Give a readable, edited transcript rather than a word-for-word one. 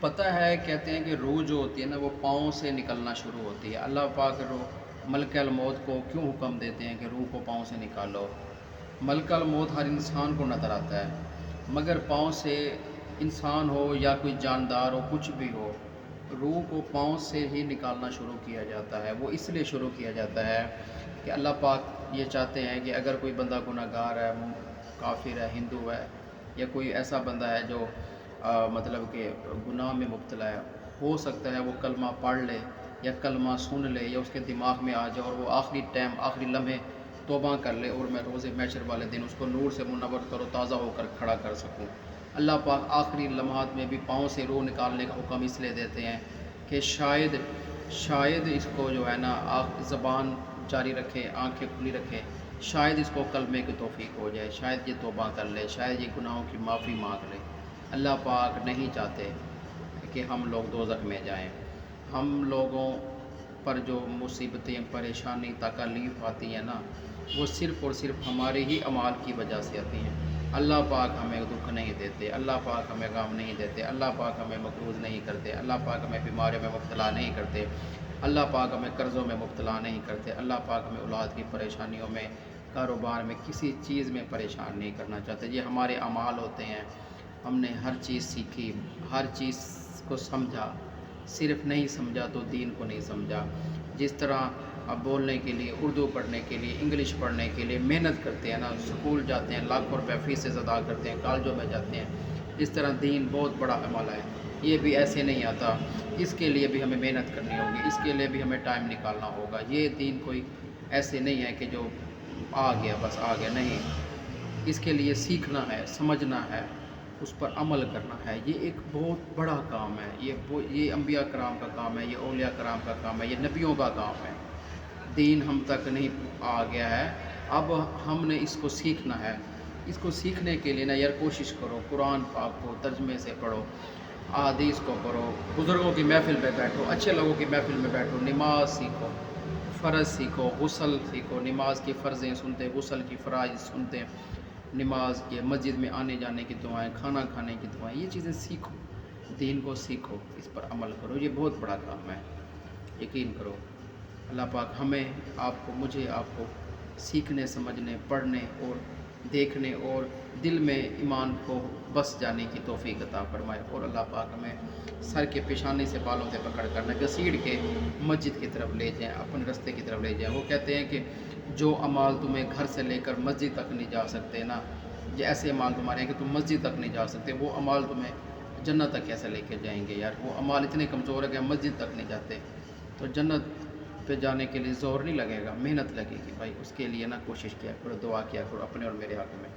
पता है कहते हैं कि रूह जो होती है ना वो पाँव से निकलना शुरू होती है। अल्लाह पाक रूह मलकल मौत को क्यों हुक्म देते हैं कि रूह को पाँव से निकालो। मलकल मौत हर इंसान को नज़र आता है, मगर पाँव से इंसान हो या कोई जानदार हो कुछ भी हो, रूह को पाँव से ही निकालना शुरू किया जाता है। वो इसलिए शुरू किया जाता है कि अल्लाह पाक ये चाहते हैं कि अगर कोई बंदा गुनहगार है, काफिर है, हिंदू है, या कोई ऐसा बंदा है जो मतलब कि गुनाह में मुब्तला है, हो सकता है वो कलमा पढ़ ले या कलमा सुन ले या उसके दिमाग में आ जाए और वो आखिरी टाइम आखिरी लम्हे तौबा कर ले और मैं रोज़े महशर वाले दिन उसको नूर से मुनव्वर करो ताज़ा होकर खड़ा कर सकूं। अल्लाह पाक आखिरी लम्हात में भी पाँव से रूह निकालने का हुक्म इसलिए देते हैं कि शायद इसको जो है ना ज़बान जारी रखे, आंखें खुली रखे, शायद इसको कलमे की तौफीक हो जाए, शायद ये तौबा कर ले, शायद ये गुनाहों की माफ़ी मांग ले। अल्लाह पाक नहीं चाहते कि हम लोग दोज़ख में जाएं। हम लोगों पर जो मुसीबतें, परेशानी, तकलीफ़ आती हैं ना, वो सिर्फ़ और सिर्फ हमारे ही अमाल की वजह से आती हैं। अल्लाह पाक हमें दुख नहीं देते, अल्लाह पाक हमें गम नहीं देते, अल्लाह पाक हमें मकरूज़ नहीं करते, अल्लाह पाक हमें बीमारियों में मुब्तला नहीं करते, अल्लाह पाक हमें कर्ज़ों में मुब्तला नहीं करते, अल्लाह पाक हमें औलाद की परेशानियों में, कारोबार में, किसी चीज़ में परेशान नहीं करना चाहते। ये हमारे अमाल होते हैं। हमने हर चीज़ सीखी, हर चीज़ को समझा, सिर्फ़ नहीं समझा तो दीन को नहीं समझा। जिस तरह अब बोलने के लिए, उर्दू पढ़ने के लिए, इंग्लिश पढ़ने के लिए मेहनत करते हैं ना, स्कूल जाते हैं, लाखों रुपए फ़ीसें अदा करते हैं, कॉलेजों में जाते हैं, इस तरह दीन बहुत बड़ा अमल है। ये भी ऐसे नहीं आता, इसके लिए भी हमें मेहनत करनी होगी, इसके लिए भी हमें टाइम निकालना होगा। ये दीन कोई ऐसे नहीं है कि जो आ गया बस आ गया, नहीं। इसके लिए सीखना है, समझना है, उस पर अमल करना है। ये एक बहुत बड़ा काम है। ये अंबिया कराम का काम है, ये औलिया कराम का काम है, ये नबियों का काम है। दीन हम तक नहीं आ गया है, अब हमने इसको सीखना है। इसको सीखने के लिए ना यार कोशिश करो, कुरान पाक को तर्जमे से पढ़ो, अहादीस को पढ़ो, बुज़ुर्गों की महफ़िल में बैठो, अच्छे लोगों की महफ़िल में बैठो, नमाज सीखो, फ़र्ज़ सीखो, गुस्ल सीखो, नमाज की फ़र्ज़ें सुनते, गुस्ल की फ़राइज़ सुनते, नमाज के मस्जिद में आने जाने की दुआएं, खाना खाने की दुआएं, ये चीज़ें सीखो, दीन को सीखो, इस पर अमल करो। ये बहुत बड़ा काम है, यकीन करो। अल्लाह पाक हमें, आपको, मुझे, आपको सीखने, समझने, पढ़ने और देखने और दिल में ईमान को बस जाने की तौफीक अता फरमाए। और अल्लाह पाक हमें सर के पेशानी से बालों से पकड़ कर न घसीट के मस्जिद की तरफ ले जाएं, अपने रास्ते की तरफ ले जाएं। वो कहते हैं कि जो अमाल तुम्हें घर से लेकर मस्जिद तक नहीं जा सकते ना, ये ऐसे अमाल तुम्हारे हैं कि तुम मस्जिद तक नहीं जा सकते, वो अमाल तुम्हें जन्नत तक कैसे लेके जाएंगे यार। वो अमाल इतने कमज़ोर है कि हम मस्जिद तक नहीं जाते, तो जन्नत पे जाने के लिए ज़ोर नहीं लगेगा, मेहनत लगेगी भाई। उसके लिए ना कोशिश किया करो, दुआ किया करो अपने और मेरे हक़ में।